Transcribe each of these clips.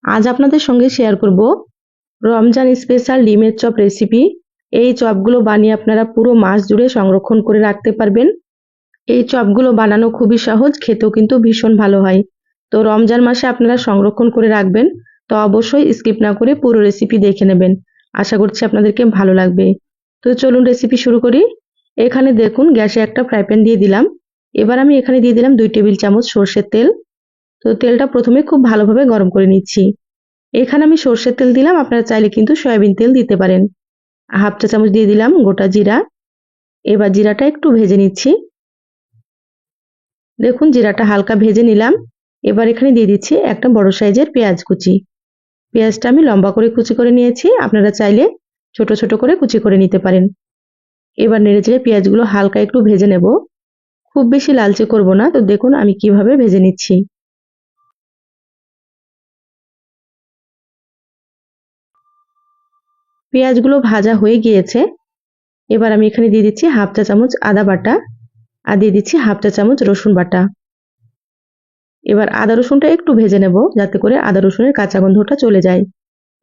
আজ আপনাদের সঙ্গে শেয়ার করব রমজান স্পেশাল ডিমের চপ রেসিপি। এই চপগুলো বানিয়ে আপনারা পুরো মাস জুড়ে সংরক্ষণ করে রাখতে পারবেন। এই চপগুলো বানানো খুবই সহজ, খেতেও কিন্তু ভীষণ ভালো হয়। তো রমজান মাসে আপনারা সংরক্ষণ করে রাখবেন। তো অবশ্যই স্কিপ না করে পুরো রেসিপি দেখে নেবেন। আশা করছি আপনাদেরকে ভালো লাগবে। তো চলুন রেসিপি শুরু করি। এখানে দেখুন গ্যাসে একটা ফ্রাই প্যান দিয়ে দিলাম। এবার আমি এখানে দিয়ে দিলাম 2 টেবিল চামচ সর্ষের তেল। তো তেলটা প্রথমে খুব ভালোভাবে গরম করে নিচ্ছি। এখানে আমি সর্ষের তেল দিলাম, আপনারা চাইলে কিন্তু সয়াবিন তেল দিতে পারেন। হাফ চা চামচ দিয়ে দিলাম গোটা জিরা। এবার জিরাটা একটু ভেজে নিচ্ছি। দেখুন জিরাটা হালকা ভেজে নিলাম। এবার এখানে দিয়ে দিচ্ছি একটা বড় সাইজের পেঁয়াজ কুচি। পেঁয়াজটা আমি লম্বা করে কুচি করে নিয়েছি, আপনারা চাইলে ছোট ছোট করে কুচি করে নিতে পারেন। এবার নেড়েচেড়ে পেঁয়াজগুলো হালকা একটু ভেজে নেব, খুব বেশি লালচে করব না। তো দেখুন আমি কিভাবে ভেজে নিচ্ছি। পেঁয়াজগুলো ভাজা হয়ে গিয়েছে। এবার আমি এখানে দিয়ে দিচ্ছি হাফ চা চামচ আদা বাটা আর দিয়ে দিচ্ছি হাফ চা চামচ রসুন বাটা। এবার আদা রসুনটা একটু ভেজে নেব, যাতে করে আদা রসুনের কাঁচা গন্ধটা চলে যায়।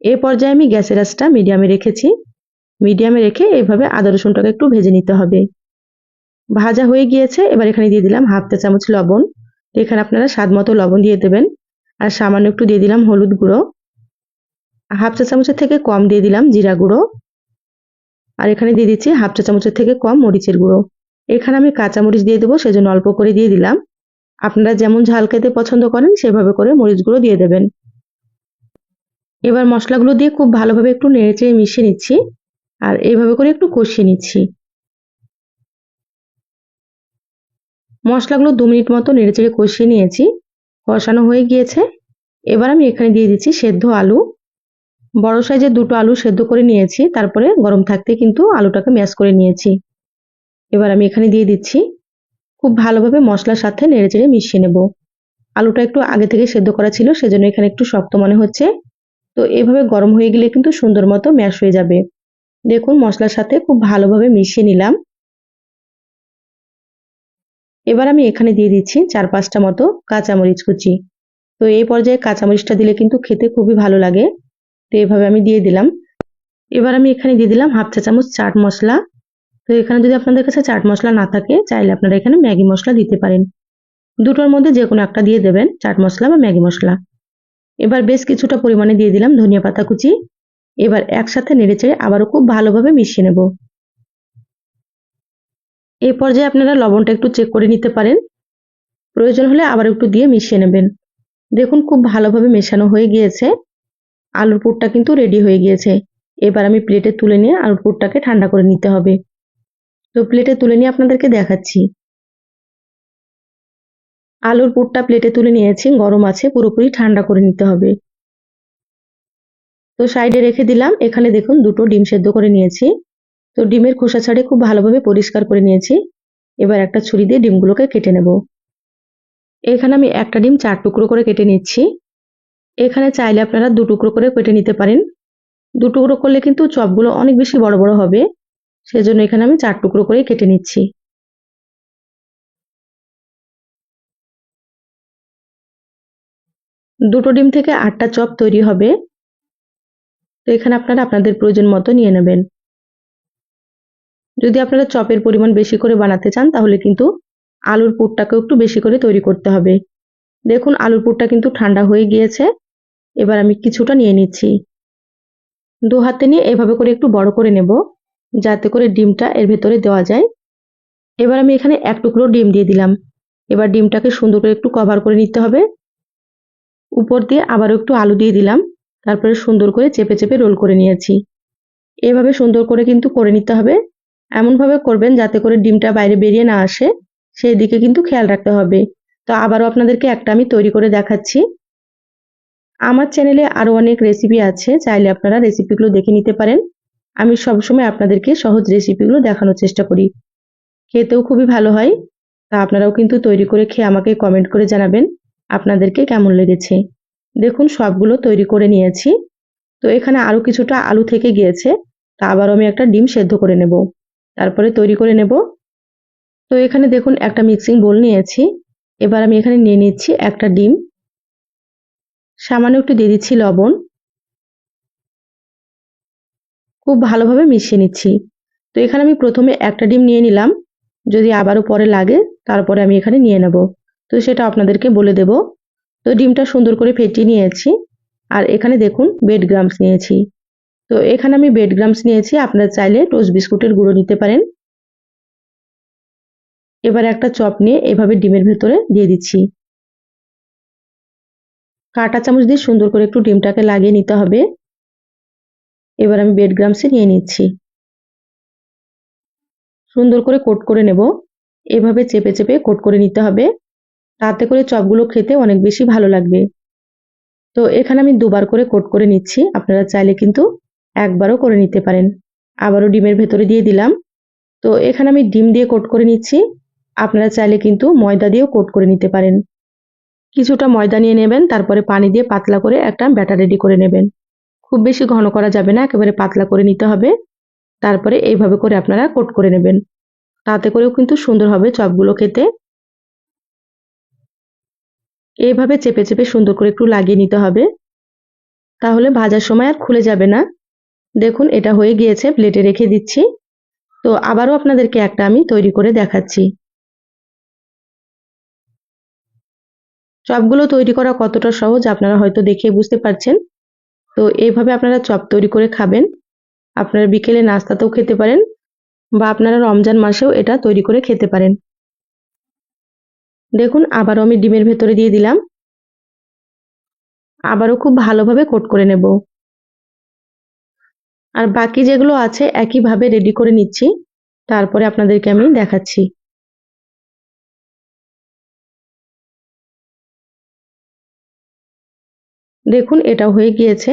এই পর্যায়ে আমি গ্যাসের আঁচটা মিডিয়ামে রেখেছি। মিডিয়ামে রেখে এইভাবে আদা রসুনটাকে একটু ভেজে নিতে হবে। ভাজা হয়ে গিয়েছে। এবার এখানে দিয়ে দিলাম হাফ চা চামচ লবণ। এখানে আপনারা স্বাদ মতো লবণ দিয়ে দেবেন। আর সামান্য একটু দিয়ে দিলাম হলুদ গুঁড়ো। হাফ চা চামচের থেকে কম দিয়ে দিলাম জিরা গুঁড়ো। আর এখানে দিয়ে দিচ্ছি হাফ চা চামচের থেকে কম মরিচের গুঁড়ো। এখানে আমি কাঁচা মরিচ দিয়ে দেবো, সেজন্য অল্প করে দিয়ে দিলাম। আপনারা যেমন ঝাল খেতে পছন্দ করেন সেভাবে করে মরিচ গুঁড়ো দিয়ে দেবেন। এবার মশলাগুলো দিয়ে খুব ভালোভাবে একটু নেড়েচেড়ে মিশিয়ে নিচ্ছি আর এইভাবে করে একটু কষিয়ে নিচ্ছি। মশলাগুলো 2 মিনিট মতো নেড়েচেড়ে কষিয়ে নিয়েছি। কষানো হয়ে গিয়েছে। এবার আমি এখানে দিয়ে দিচ্ছি সেদ্ধ আলু। বড় সাইজের 2টো আলু সেদ্ধ করে নিয়েছি, তারপরে গরম থাকতে কিন্তু আলুটাকে ম্যাশ করে নিয়েছি। এবার আমি এখানে দিয়ে দিচ্ছি। খুব ভালোভাবে মশলার সাথে নেড়েচেড়ে মিশিয়ে নেব। আলুটা একটু আগে থেকে সেদ্ধ করা ছিল, সেজন্য এখানে একটু শক্ত মনে হচ্ছে। তো এভাবে গরম হয়ে গেলে কিন্তু সুন্দর মতো ম্যাশ হয়ে যাবে। দেখুন মশলার সাথে খুব ভালোভাবে মিশিয়ে নিলাম। এবার আমি এখানে দিয়ে দিচ্ছি 4-5টা মতো কাঁচামরিচ কুচি। তো এই পর্যায়ে কাঁচামরিচটা দিলে কিন্তু খেতে খুবই ভালো লাগে। তো এভাবে আমি দিয়ে দিলাম। এবার আমি এখানে দিয়ে দিলাম হাফ চা চামচ চাট মশলা। তো এখানে যদি আপনাদের কাছে চাট মশলা না থাকে, চাইলে আপনারা এখানে ম্যাগি মশলা দিতে পারেন। দুটোর মধ্যে যে কোনো একটা দিয়ে দেবেন, চাট মশলা বা ম্যাগি মশলা। এবার বেশ কিছুটা পরিমাণে দিয়ে দিলাম ধনিয়া পাতা কুচি। এবার একসাথে নেড়েচেড়ে আবারও খুব ভালোভাবে মিশিয়ে নেব। এই পর্যায়ে আপনারা লবণটা একটু চেক করে নিতে পারেন। প্রয়োজন হলে আবার একটু দিয়ে মিশিয়ে নেবেন। দেখুন খুব ভালোভাবে মেশানো হয়ে গিয়েছে। আলুর পুরটা কিন্তু রেডি হয়ে গিয়েছে। এবার আমি প্লেটে তুলে নিয়ে আলুর পুরটাকে ঠান্ডা করে নিতে হবে। তো প্লেটে তুলে নিয়ে আপনাদেরকে দেখাচ্ছি। আলুর পুরটা প্লেটে তুলে নিয়েছি, গরম আছে, পুরোপুরি ঠান্ডা করে নিতে হবে। তো সাইডে রেখে দিলাম। এখানে দেখুন 2টো ডিম সেদ্ধ করে নিয়েছি। তো ডিমের খোসা ছাড়িয়ে খুব ভালোভাবে পরিষ্কার করে নিয়েছি। এবার একটা ছুরি দিয়ে ডিমগুলোকে কেটে নেব। এখানে আমি একটা ডিম 4 টুকরো করে কেটে নিচ্ছি। এখানে চাইলে আপনারা 2 টুকরো করে কেটে নিতে পারেন। 2 টুকরো করলে কিন্তু চপগুলো অনেক বেশি বড় বড় হবে। সেজন্য এখানে আমি 4 টুকরো করে কেটে নিচ্ছি। 2টো ডিম থেকে 8টা চপ তৈরি হবে। তো এখানে আপনারা আপনাদের প্রয়োজন মতো নিয়ে নেবেন। যদি আপনারা চপের পরিমাণ বেশি করে বানাতে চান, তাহলে কিন্তু আলুর পুরটাকেও একটু বেশি করে তৈরি করতে হবে। দেখুন আলুর পুরটা কিন্তু ঠান্ডা হয়ে গিয়েছে। এবার আমি কিছুটা নিয়ে নিচ্ছি। 2 হাতে নিয়ে এভাবে করে একটু বড় করে নেব, যাতে করে ডিমটা এর ভেতরে দেওয়া যায়। এবার আমি এখানে 1 টুকরো ডিম দিয়ে দিলাম। এবার ডিমটাকে সুন্দর করে একটু কভার করে নিতে হবে। উপর দিয়ে আবারও একটু আলু দিয়ে দিলাম। তারপরে সুন্দর করে চেপে চেপে রোল করে নিয়েছি। এভাবে সুন্দর করে কিন্তু করে নিতে হবে। এমনভাবে করবেন যাতে করে ডিমটা বাইরে বেরিয়ে না আসে, সেই দিকে কিন্তু খেয়াল রাখতে হবে। তো আবারও আপনাদেরকে একটা আমি তৈরি করে দেখাচ্ছি। আমার চ্যানেলে আরো অনেক রেসিপি আছে, চাইলে আপনারা রেসিপিগুলো দেখে নিতে পারেন। আমি সবসময় আপনাদেরকে সহজ রেসিপিগুলো দেখানোর চেষ্টা করি। খেতেও খুবই ভালো হয়। তা আপনারাও কিন্তু তৈরি করে খেয়ে আমাকে কমেন্ট করে জানাবেন আপনাদেরকে কেমন লেগেছে। দেখুন সবগুলো তৈরি করে নিয়েছি। তো এখানে আরো কিছুটা আলু থেকে গিয়েছে। তা আবারও আমি একটা ডিম সেদ্ধ করে নেব, তারপরে তৈরি করে নেব। তো এখানে দেখুন একটা মিক্সিং বোল নিয়েছি। এবার আমি এখানে নিয়ে নিচ্ছি একটা ডিম। সামান্য একটু দিয়ে দিচ্ছি লবণ। খুব ভালোভাবে মিশিয়ে নিচ্ছি। তো এখানে আমি প্রথমে একটা ডিম নিয়ে নিলাম, যদি আবারও পরে লাগে তারপরে আমি এখানে নিয়ে নেব, তো সেটা আপনাদেরকে বলে দেব। তো ডিমটা সুন্দর করে ফেটিয়ে নিয়েছি। আর এখানে দেখুন ব্রেড গ্রামস নিয়েছি। তো এখানে আমি ব্রেড গ্রামস নিয়েছি, আপনারা চাইলে টোস্ট বিস্কুটের গুঁড়ো নিতে পারেন। এবার একটা চপ নিয়ে এভাবে ডিমের ভেতরে দিয়ে দিচ্ছি। কাঁটা চামচ দিয়ে সুন্দর করে একটু ডিমটাকে লাগিয়ে নিতে হবে। এবার আমি ব্রেড গ্রামসে নিয়ে নিচ্ছি, সুন্দর করে কোট করে নেব। এভাবে চেপে চেপে কোট করে নিতে হবে, তাতে করে চপগুলো খেতে অনেক বেশি ভালো লাগবে। তো এখানে আমি দুবার করে কোট করে নিচ্ছি, আপনারা চাইলে কিন্তু একবারও করে নিতে পারেন। আবারও ডিমের ভেতরে দিয়ে দিলাম। তো এখানে আমি ডিম দিয়ে কোট করে নিচ্ছি, আপনারা চাইলে কিন্তু ময়দা দিয়েও কোট করে নিতে পারেন। কিছুটা ময়দা নিয়ে নেবেন, তারপরে পানি দিয়ে পাতলা করে একটা ব্যাটার রেডি করে নেবেন। খুব বেশি ঘন করা যাবে না, একেবারে পাতলা করে নিতে হবে। তারপরে এইভাবে করে আপনারা কোট করে নেবেন, তাতে করেও কিন্তু সুন্দর হবে চপগুলো খেতে। এইভাবে চেপে চেপে সুন্দর করে একটু লাগিয়ে নিতে হবে, তাহলে ভাজার সময় আর খুলে যাবে না। দেখুন এটা হয়ে গিয়েছে, প্লেটে রেখে দিচ্ছি। তো আবারও আপনাদেরকে একটা আমি তৈরি করে দেখাচ্ছি। চপগুলো তৈরি করা কতটা সহজ আপনারা হয়তো দেখে বুঝতে পারছেন। তো এইভাবে আপনারা চপ তৈরি করে খাবেন, আপনারা বিকেলে নাস্তাতেও খেতে পারেন, বা আপনারা রমজান মাসেও এটা তৈরি করে খেতে পারেন। দেখুন আবারও আমি ডিমের ভেতরে দিয়ে দিলাম, আবারও খুব ভালোভাবে কোট করে নেব। আর বাকি যেগুলো আছে একইভাবে রেডি করে নিচ্ছি, তারপরে আপনাদেরকে আমি দেখাচ্ছি। দেখুন এটা হয়ে গিয়েছে,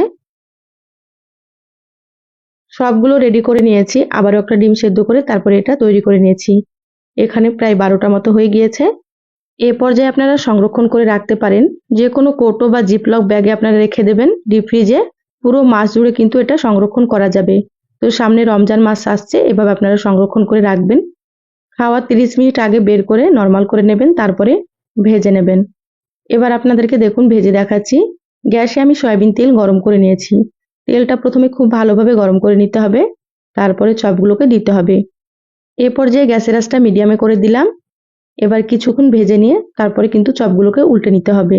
সবগুলো রেডি করে নিয়েছি। আবারও একটা ডিম সেদ্ধ করে তারপরে এটা তৈরি করে নিয়েছি। এখানে প্রায় 12টা মতো হয়ে গিয়েছে। এ পর্যায়ে আপনারা সংরক্ষণ করে রাখতে পারেন, যে কোনো কৌটো বা জিপলক ব্যাগে আপনারা রেখে দেবেন ডিপ ফ্রিজে। পুরো মাস জুড়ে কিন্তু এটা সংরক্ষণ করা যাবে। তো সামনে রমজান মাস আসছে, এভাবে আপনারা সংরক্ষণ করে রাখবেন। খাওয়ার 30 মিনিট আগে বের করে নরমাল করে নেবেন, তারপরে ভেজে নেবেন। এবার আপনাদেরকে দেখুন ভেজে দেখাচ্ছি। গ্যাসে আমি সয়াবিন তেল গরম করে নিয়েছি। তেলটা প্রথমে খুব ভালোভাবে গরম করে নিতে হবে, তারপরে চপগুলোকে দিতে হবে। এ পর্যায়ে গ্যাসের আঁচটা মিডিয়ামে করে দিলাম। এবার কিছুক্ষণ ভেজে নিয়ে তারপরে কিন্তু চপগুলোকে উল্টে নিতে হবে।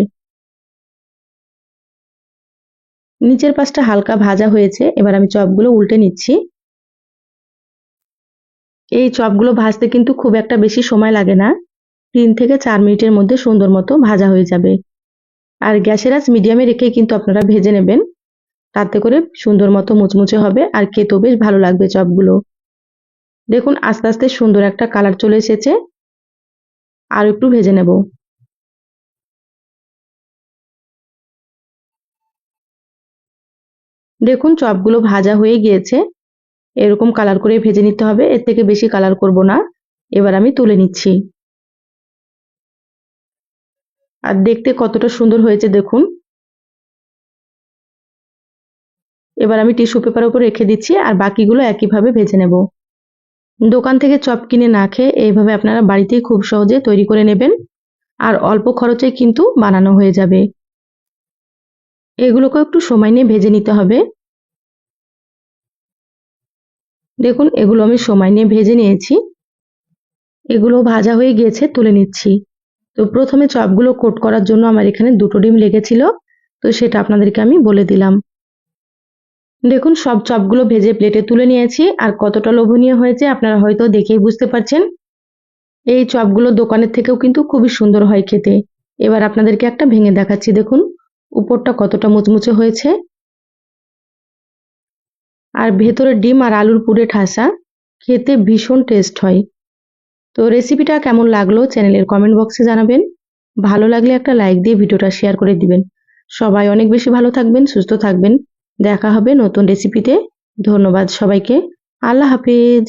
নিচের পাশটা হালকা ভাজা হয়েছে, এবার আমি চপগুলো উল্টে নিচ্ছি। এই চপগুলো ভাজতে কিন্তু খুব একটা বেশি সময় লাগে না, 3 থেকে 4 মিনিটের মধ্যে সুন্দর মতো ভাজা হয়ে যাবে। আর গ্যাসের আঁচ মিডিয়ামে রেখে কিন্তু আপনারা ভেজে নেবেন, তাতে করে সুন্দর মতো মুচমুচে হবে আর খেতেও বেশ ভালো লাগবে চপগুলো। দেখুন আস্তে আস্তে সুন্দর একটা কালার চলে এসেছে, আর একটু ভেজে নেব। দেখুন চপগুলো ভাজা হয়ে গিয়েছে, এরকম কালার করে ভেজে নিতে হবে, এর থেকে বেশি কালার করব না। এবার আমি তুলে নিচ্ছি। আর দেখতে কতটা সুন্দর হয়েছে দেখুন। এবার আমি টিস্যু পেপার উপর রেখে দিচ্ছি, আর বাকিগুলো একইভাবে ভেজে নেব। দোকান থেকে চপ কিনে না খেয়ে এইভাবে আপনারা বাড়িতেই খুব সহজে তৈরি করে নেবেন, আর অল্প খরচে কিন্তু বানানো হয়ে যাবে। এগুলোকে একটু সময় নিয়ে ভেজে নিতে হবে। দেখুন এগুলো আমি সময় নিয়ে ভেজে নিয়েছি, এগুলো ভাজা হয়ে গিয়েছে, তুলে নিচ্ছি। তো প্রথমে চপগুলো কোট করার জন্য আমার এখানে 2টো ডিম লেগেছিল, তো সেটা আপনাদেরকে আমি বলে দিলাম। দেখুন সব চপগুলো ভেজে প্লেটে তুলে নিয়েছি, আর কতটা লোভনীয় হয়েছে আপনারা হয়তো দেখেই বুঝতে পারছেন। এই চপগুলো দোকানের থেকেও কিন্তু খুবই সুন্দর হয় খেতে। এবার আপনাদেরকে একটা ভেঙে দেখাচ্ছি, দেখুন উপরটা কতটা মুচমুচে হয়েছে, আর ভেতরে ডিম আর আলুর পুরে ঠাসা, খেতে ভীষণ টেস্ট হয়। তো রেসিপিটা কেমন লাগলো চ্যানেলের কমেন্ট বক্সে জানাবেন। ভালো লাগলে একটা লাইক দিয়ে ভিডিওটা শেয়ার করে দিবেন। সবাই অনেক বেশি ভালো থাকবেন, সুস্থ থাকবেন। দেখা হবে নতুন রেসিপিতে। ধন্যবাদ সবাইকে। আল্লাহ হাফেজ।